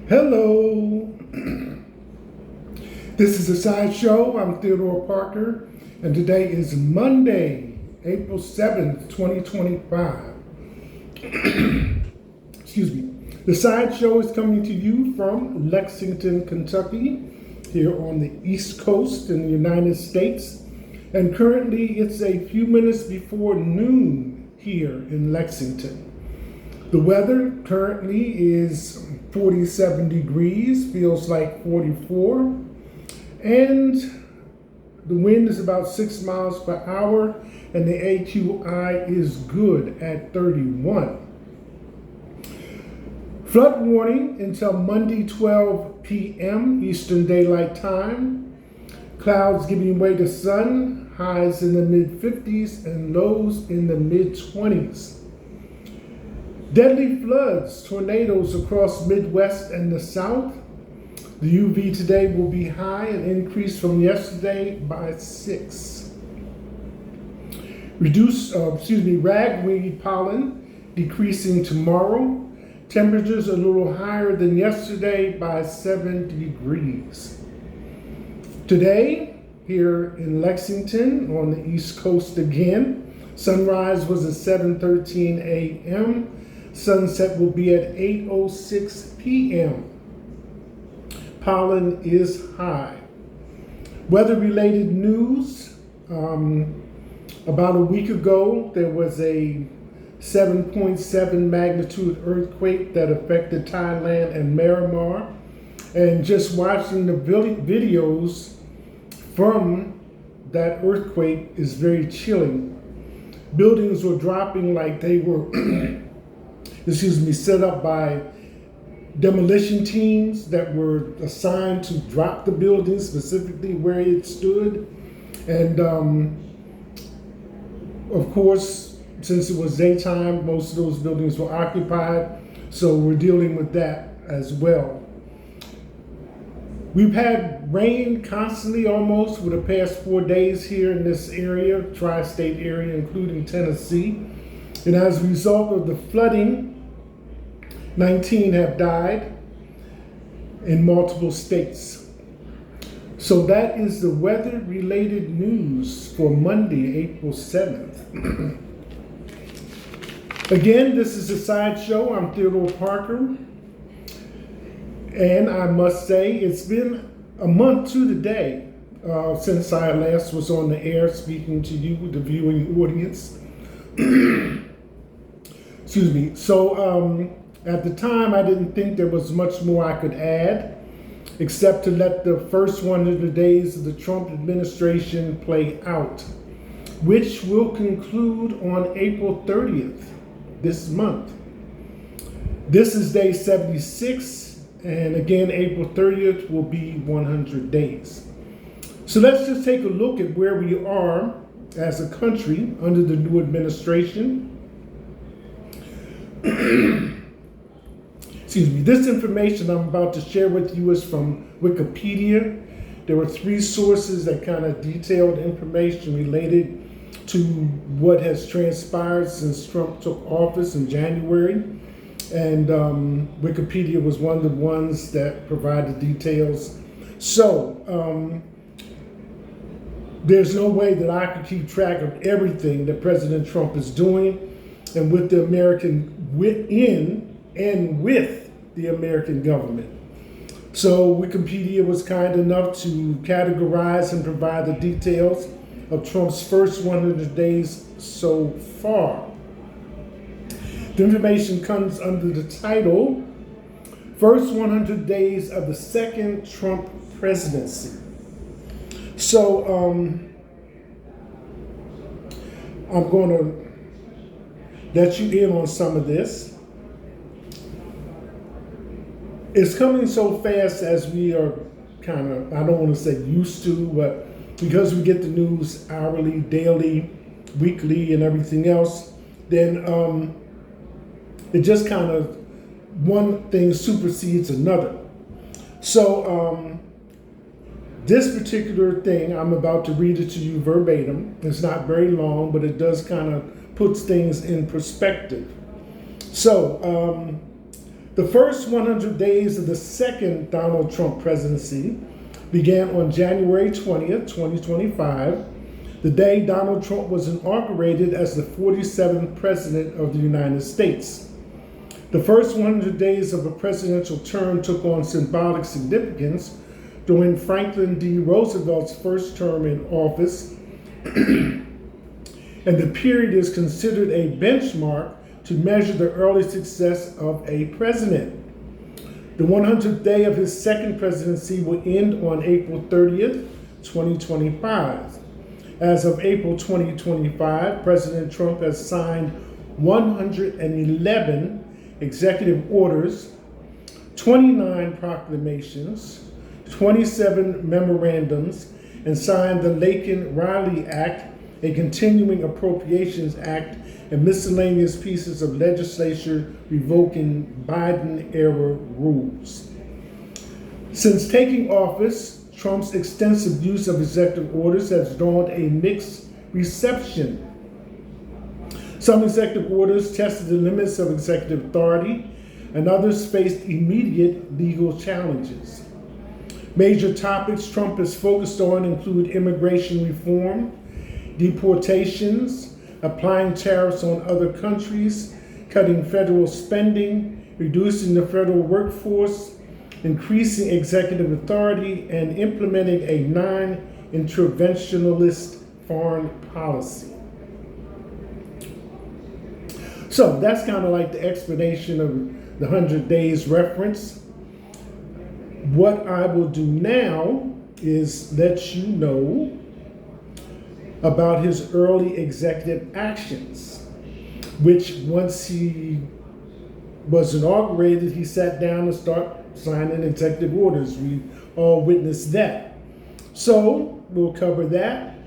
Hello. This is a sideshow. I'm Theodore Parker, and today is Monday, April 7th, 2025. Excuse me. The sideshow is coming to you from Lexington, Kentucky, here on the East Coast in the United States. And currently it's a few minutes before noon here in Lexington. The weather currently is 47 degrees, feels like 44, and the wind is about 6 miles per hour, and the AQI is good at 31. Flood warning until Monday 12 p.m. Eastern Daylight Time. Clouds giving way to sun, highs in the mid-50s and lows in the mid-20s. Deadly floods, tornadoes across Midwest and the South. The UV today will be high and increase from yesterday by 6. Ragweed pollen decreasing tomorrow. Temperatures a little higher than yesterday by 7 degrees. Today, here in Lexington on the East Coast again, sunrise was at 7:13 a.m. Sunset will be at 8:06 p.m. Pollen is high. Weather-related news. About a week ago, there was a 7.7 magnitude earthquake that affected Thailand and Myanmar. And just watching the videos from that earthquake is very chilling. Buildings were dropping like they were set up by demolition teams that were assigned to drop the building specifically where it stood. And of course, since it was daytime, most of those buildings were occupied. So we're dealing with that as well. We've had rain constantly almost for the past 4 days here in this area, tri-state area, including Tennessee. And as a result of the flooding, 19 have died in multiple states. So that is the weather-related news for Monday, April 7th. Again, this is a sideshow. I'm Theodore Parker. And I must say, it's been a month to the day since I last was on the air speaking to you, the viewing audience. Excuse me. So at the time, I didn't think there was much more I could add, except to let the first 100 days of the Trump administration play out, which will conclude on April 30th this month. This is day 76. And again, April 30th will be 100 days. So let's just take a look at where we are as a country under the new administration. Excuse me. This information I'm about to share with you is from Wikipedia. There were 3 sources that kind of detailed information related to what has transpired since Trump took office in January. And Wikipedia was one of the ones that provided details. So there's no way that I could keep track of everything that President Trump is doing and with the American within and with the American government. So Wikipedia was kind enough to categorize and provide the details of Trump's first 100 days so far. The information comes under the title, First 100 Days of the Second Trump Presidency. So I'm going to let you in on some of this. It's coming so fast as we are kind of, I don't want to say used to, but because we get the news hourly, daily, weekly, and everything else, then it just kind of, one thing supersedes another. So this particular thing, I'm about to read it to you verbatim. It's not very long, but it does kind of puts things in perspective. So The first 100 days of the second Donald Trump presidency began on January 20th, 2025, the day Donald Trump was inaugurated as the 47th President of the United States. The first 100 days of a presidential term took on symbolic significance during Franklin D. Roosevelt's first term in office, and the period is considered a benchmark to measure the early success of a president. The 100th day of his second presidency will end on April 30th, 2025. As of April 2025, President Trump has signed 111 executive orders, 29 proclamations, 27 memorandums, and signed the Laken-Riley Act, a continuing appropriations act, and miscellaneous pieces of legislation revoking Biden-era rules. Since taking office, Trump's extensive use of executive orders has drawn a mixed reception. Some executive orders tested the limits of executive authority, and others faced immediate legal challenges. Major topics Trump has focused on include immigration reform, deportations, applying tariffs on other countries, cutting federal spending, reducing the federal workforce, increasing executive authority, and implementing a non-interventionist foreign policy. So that's kind of like the explanation of the 100 Days reference. What I will do now is let you know about his early executive actions, which once he was inaugurated, he sat down and started signing executive orders. We all witnessed that. So we'll cover that.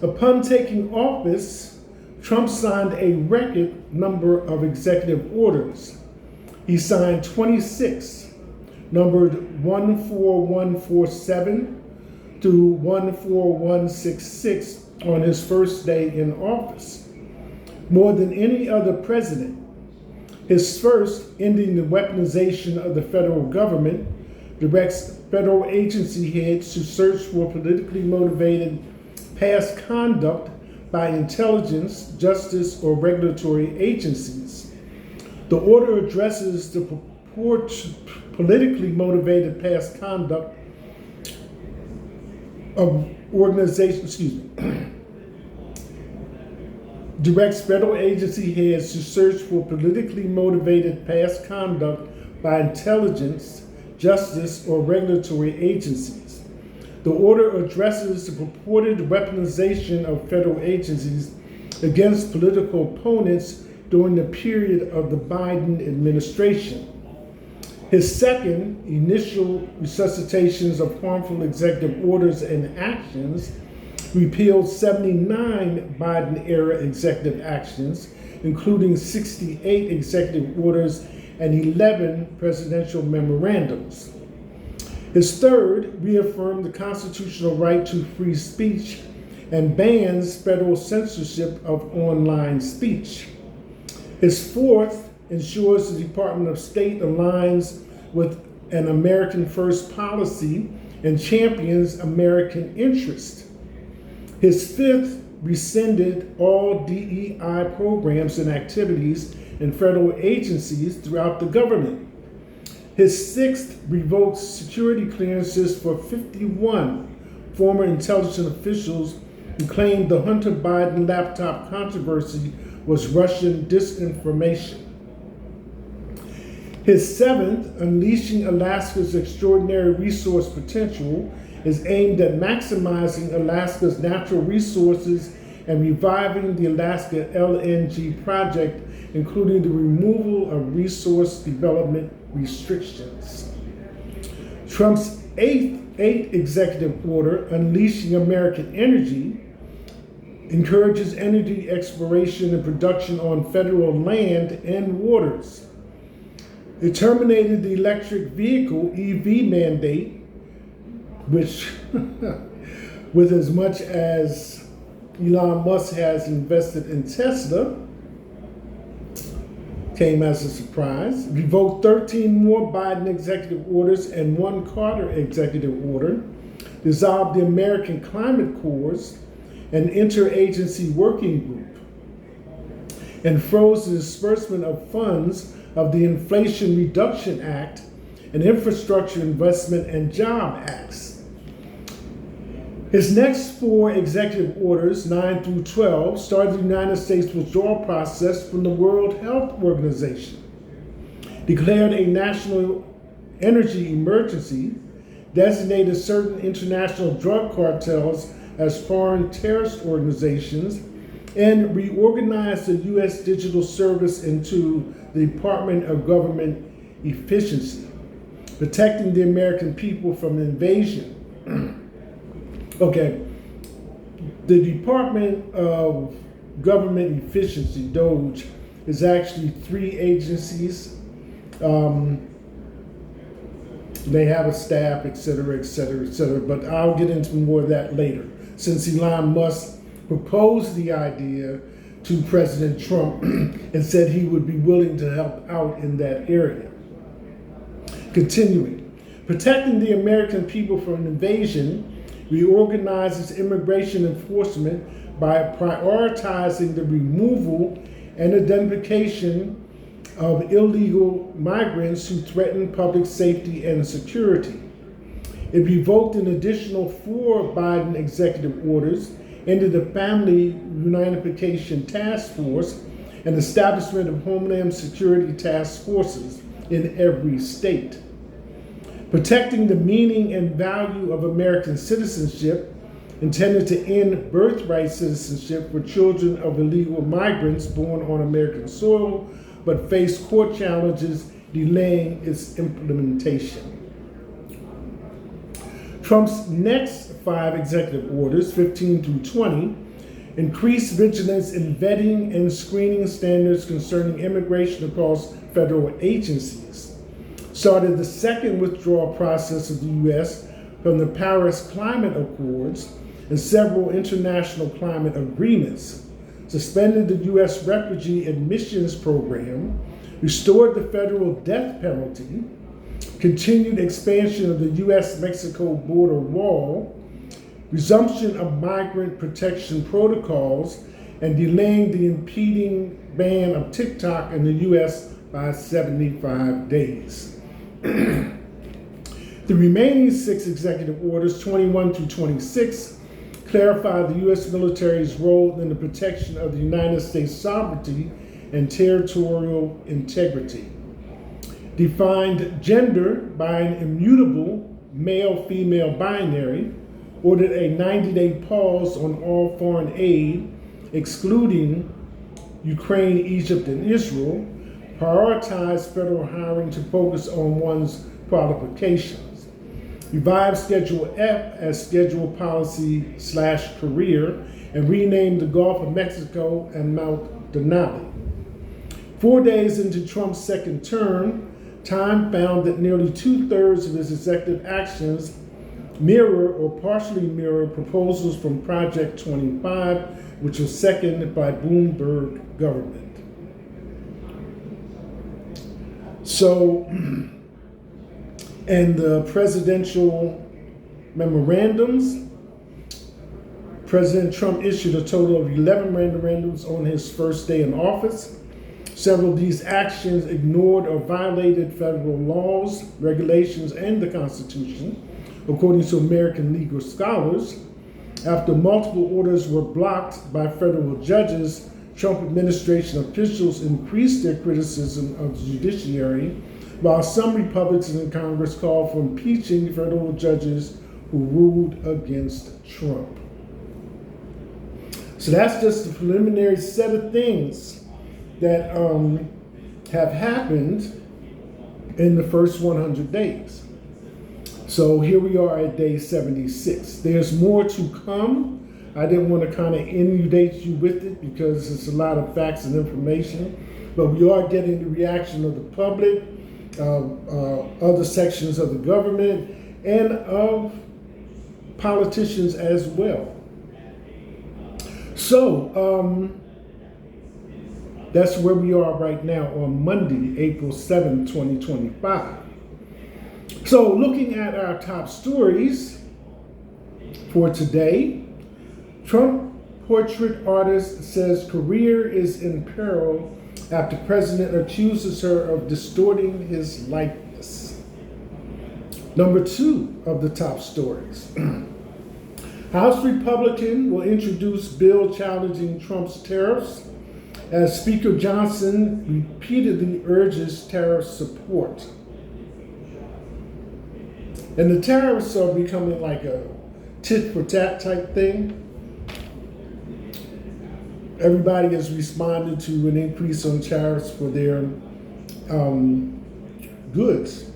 Upon taking office, Trump signed a record number of executive orders. He signed 26, numbered 14147 through 14166 on his first day in office, more than any other president. His first, ending the weaponization of the federal government, directs federal agency heads to search for politically motivated past conduct by intelligence, justice, or regulatory agencies. The order addresses the politically motivated past conduct of organizations, directs federal agency heads to search for politically motivated past conduct by intelligence, justice, or regulatory agencies. The order addresses the purported weaponization of federal agencies against political opponents during the period of the Biden administration. His second, initial resuscitations of harmful executive orders and actions, repealed 79 Biden-era executive actions, including 68 executive orders and 11 presidential memorandums. His third, reaffirmed the constitutional right to free speech and bans federal censorship of online speech. His fourth, ensures the Department of State aligns with an American First policy and champions American interest. His fifth, rescinded all DEI programs and activities in federal agencies throughout the government. His sixth, revoked security clearances for 51 former intelligence officials who claimed the Hunter Biden laptop controversy was Russian disinformation. His seventh, unleashing Alaska's extraordinary resource potential, is aimed at maximizing Alaska's natural resources and reviving the Alaska LNG project, including the removal of resource development restrictions. Trump's eighth executive order, unleashing American energy, encourages energy exploration and production on federal land and waters. It terminated the electric vehicle EV mandate, which, with as much as Elon Musk has invested in Tesla, came as a surprise. Revoked 13 more Biden executive orders and 1 Carter executive order. Dissolved the American Climate Corps, an interagency working group, and froze the disbursement of funds of the Inflation Reduction Act and Infrastructure Investment and Job Acts. His next 4 executive orders, 9 through 12, started the United States withdrawal process from the World Health Organization, declared a national energy emergency, designated certain international drug cartels as foreign terrorist organizations, and reorganized the U.S. Digital Service into the Department of Government Efficiency, protecting the American people from invasion. Okay, the Department of Government Efficiency, DOGE, is actually 3 agencies. They have a staff, et cetera, et cetera, et cetera, but I'll get into more of that later, since Elon Musk proposed the idea to President Trump and said he would be willing to help out in that area. Continuing, protecting the American people from invasion reorganizes immigration enforcement by prioritizing the removal and identification of illegal migrants who threaten public safety and security. It revoked an additional 4 Biden executive orders into the Family Reunification Task Force and establishment of Homeland Security Task Forces in every state. Protecting the meaning and value of American citizenship, intended to end birthright citizenship for children of illegal migrants born on American soil, but face court challenges delaying its implementation. Trump's next 5 executive orders, 15 through 20, increased vigilance in vetting and screening standards concerning immigration across federal agencies, started the second withdrawal process of the U.S. from the Paris Climate Accords and several international climate agreements, suspended the U.S. refugee admissions program, restored the federal death penalty, continued expansion of the U.S.-Mexico border wall, resumption of migrant protection protocols, and delaying the impending ban of TikTok in the U.S. by 75 days. The remaining 6 executive orders, 21 through 26, clarify the U.S. military's role in the protection of the United States sovereignty and territorial integrity, defined gender by an immutable male-female binary, ordered a 90-day pause on all foreign aid, excluding Ukraine, Egypt, and Israel, prioritized federal hiring to focus on one's qualifications, revived Schedule F as Schedule Policy/Career, and renamed the Gulf of Mexico and Mount Denali. 4 days into Trump's second term, Time found that nearly 2/3 of his executive actions mirror or partially mirror proposals from Project 25, which was seconded by Bloomberg government. So, and the presidential memorandums, President Trump issued a total of 11 memorandums on his first day in office. Several of these actions ignored or violated federal laws, regulations, and the Constitution, according to American legal scholars. After multiple orders were blocked by federal judges, Trump administration officials increased their criticism of the judiciary, while some Republicans in Congress called for impeaching federal judges who ruled against Trump. So that's just the preliminary set of things that have happened in the first 100 days. So here we are at day 76. There's more to come. I didn't want to kind of inundate you with it because it's a lot of facts and information, but we are getting the reaction of the public, other sections of the government, and of politicians as well. So That's where we are right now on Monday, April 7th, 2025. So looking at our top stories for today, Trump portrait artist says career is in peril after president accuses her of distorting his likeness. Number 2 of the top stories. House Republican will introduce bill challenging Trump's tariffs as Speaker Johnson repeatedly urges tariff support. And the tariffs are becoming like a tit for tat type thing. Everybody has responded to an increase on tariffs for their goods.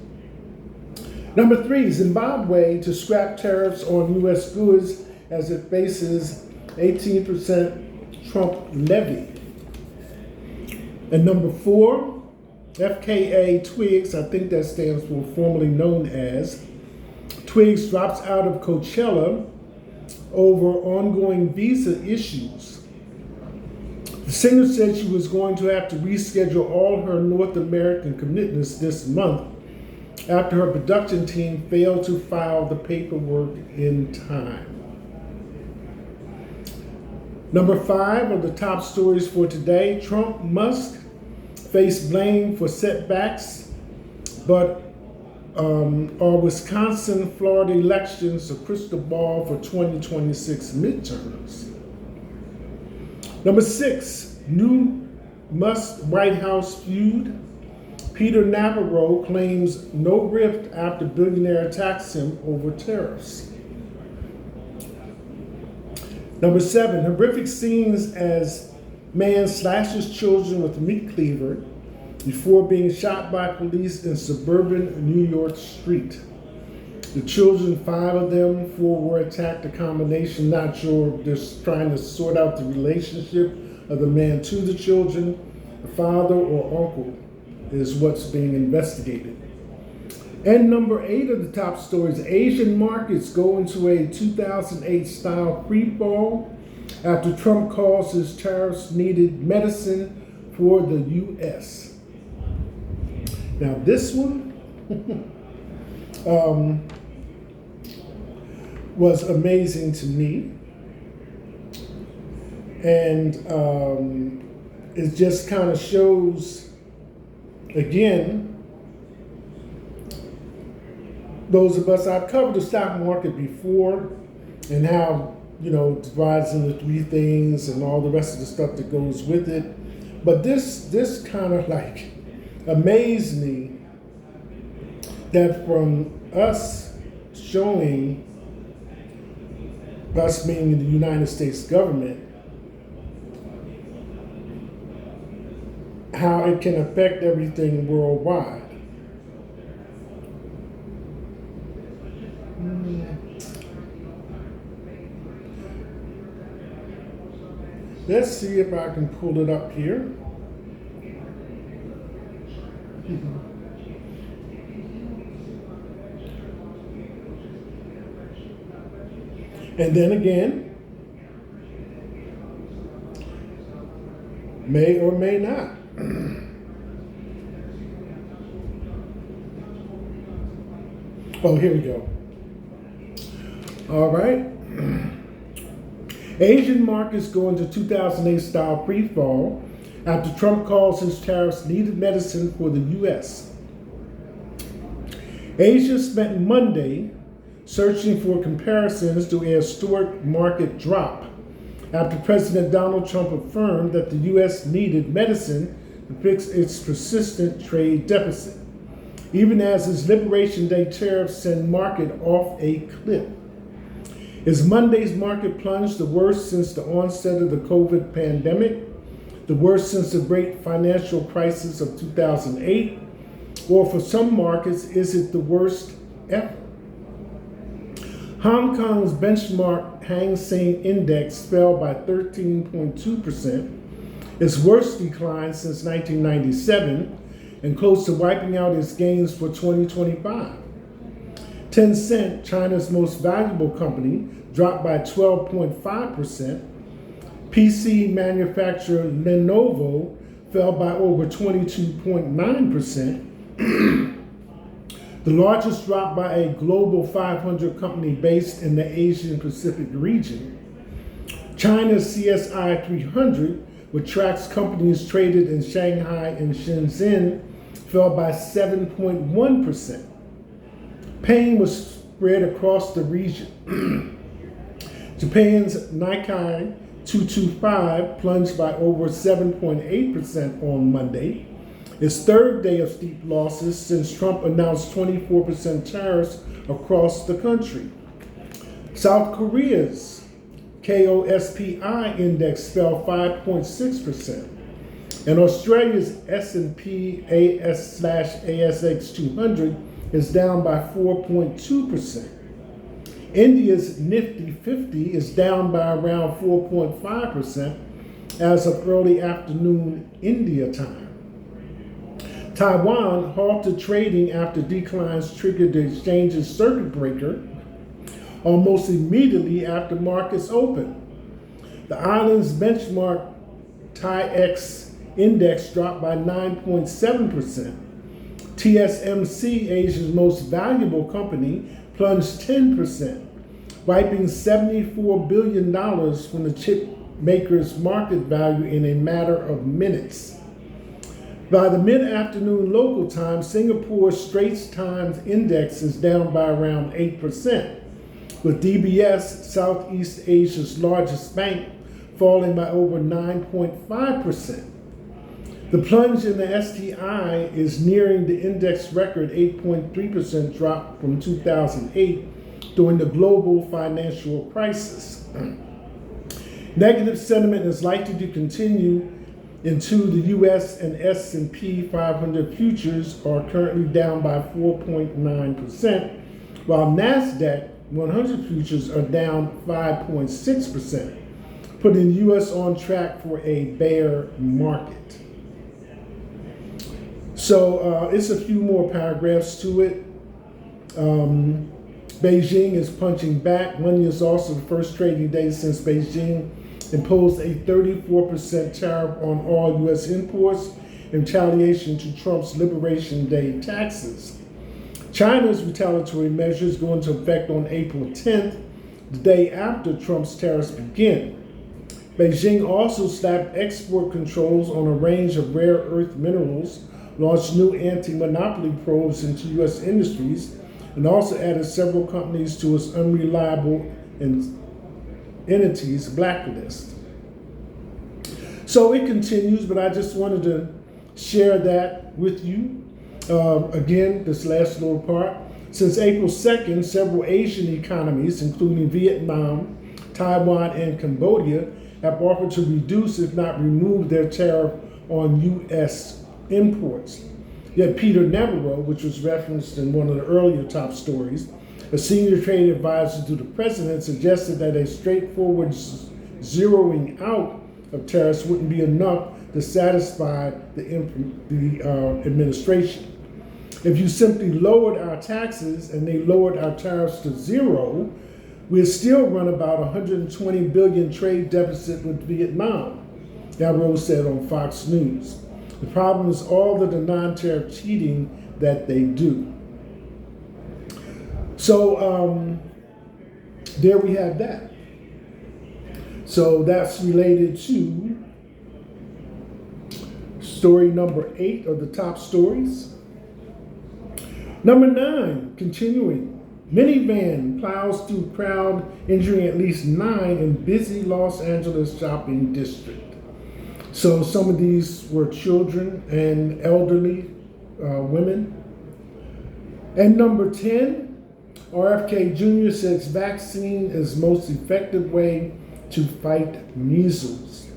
Number 3, Zimbabwe to scrap tariffs on U.S. goods as it faces 18% Trump levy. And number 4, FKA Twigs, I think that stands for formerly known as, Twigs drops out of Coachella over ongoing visa issues. The singer said she was going to have to reschedule all her North American commitments this month after her production team failed to file the paperwork in time. Number 5 of the top stories for today, Trump must face blame for setbacks, but are Wisconsin, Florida elections a crystal ball for 2026 midterms? Number 6, new Musk White House feud. Peter Navarro claims no rift after billionaire attacks him over tariffs. Number 7, horrific scenes as man slashes children with meat cleaver before being shot by police in suburban New York street. The children, 5 of them, 4 were attacked, a combination, not sure, just trying to sort out the relationship of the man to the children. The father or uncle is what's being investigated. And number 8 of the top stories, Asian markets go into a 2008 style free fall after Trump calls his tariffs needed medicine for the U.S. Now this one was amazing to me, and it just kind of shows, again, those of us, I've covered the stock market before and how, it divides into 3 things and all the rest of the stuff that goes with it. But this kind of like amazed me that from us showing, us being the United States government, how it can affect everything worldwide. Let's see if I can pull it up here. And then again, may or may not. Oh, here we go. All right. Asian markets go into 2008 style pre-fall after Trump calls his tariffs needed medicine for the U.S. Asia spent Monday searching for comparisons to a historic market drop after President Donald Trump affirmed that the U.S. needed medicine to fix its persistent trade deficit, even as his Liberation Day tariffs send market off a cliff. Is Monday's market plunge the worst since the onset of the COVID pandemic, the worst since the great financial crisis of 2008, or for some markets, is it the worst ever? Hong Kong's benchmark Hang Seng Index fell by 13.2%, its worst decline since 1997, and close to wiping out its gains for 2025. Tencent, China's most valuable company, dropped by 12.5%. PC manufacturer Lenovo fell by over 22.9%, the largest drop by a global 500 company based in the Asian Pacific region. China's CSI 300, which tracks companies traded in Shanghai and Shenzhen, fell by 7.1%. Pain was spread across the region. Japan's Nikkei 225 plunged by over 7.8% on Monday, its third day of steep losses since Trump announced 24% tariffs across the country. South Korea's KOSPI index fell 5.6%, and Australia's S&P AS/ASX 200 is down by 4.2%. India's Nifty 50 is down by around 4.5% as of early afternoon India time. Taiwan halted trading after declines triggered the exchange's circuit breaker almost immediately after markets opened. The island's benchmark TAIEX index dropped by 9.7%. TSMC, Asia's most valuable company, plunged 10%, wiping $74 billion from the chip maker's market value in a matter of minutes. By the mid-afternoon local time, Singapore's Straits Times index is down by around 8%, with DBS, Southeast Asia's largest bank, falling by over 9.5%. The plunge in the STI is nearing the index record 8.3% drop from 2008 during the global financial crisis. Negative sentiment is likely to continue into the U.S. and S&P 500 futures are currently down by 4.9%, while NASDAQ 100 futures are down 5.6%, putting the U.S. on track for a bear market. So it's a few more paragraphs to it. Beijing is punching back. Monday is also the first trading day since Beijing imposed a 34% tariff on all U.S. imports in retaliation to Trump's Liberation Day taxes. China's retaliatory measures go into effect on April 10th, the day after Trump's tariffs begin. Beijing also slapped export controls on a range of rare earth minerals, launched new anti-monopoly probes into U.S. industries, and also added several companies to its unreliable entities blacklist. So it continues, but I just wanted to share that with you. Again, this last little part. Since April 2nd, several Asian economies, including Vietnam, Taiwan, and Cambodia, have offered to reduce, if not remove, their tariff on U.S. imports. Yet Peter Navarro, which was referenced in one of the earlier top stories, a senior trade advisor to the president, suggested that a straightforward zeroing out of tariffs wouldn't be enough to satisfy the administration. If you simply lowered our taxes and they lowered our tariffs to zero, we'd still run about $120 billion trade deficit with Vietnam, Navarro said on Fox News. The problem is all of the non-tariff cheating that they do. So there we have that. So that's related to story number 8 of the top stories. Number 9, continuing. Minivan plows through crowd, injuring at least 9 in busy Los Angeles shopping district. So some of these were children and elderly women. And number 10, RFK Jr. says vaccine is most effective way to fight measles.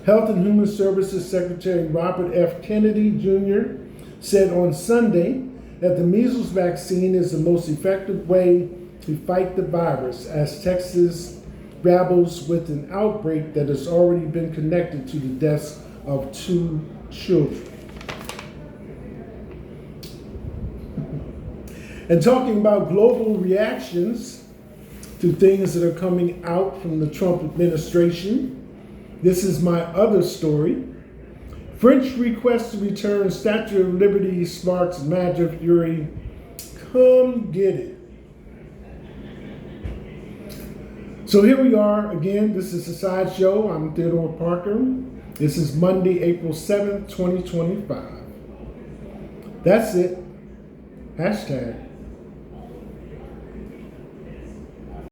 Health and Human Services Secretary Robert F. Kennedy Jr. said on Sunday that the measles vaccine is the most effective way to fight the virus, as Texas grapples with an outbreak that has already been connected to the deaths of 2 children. And talking about global reactions to things that are coming out from the Trump administration, this is my other story. French request to return Statue of Liberty sparks major fury. Come get it. So here we are again. This is the Sideshow. I'm Theodore Parker. This is Monday, April 7th, 2025. That's it. Hashtag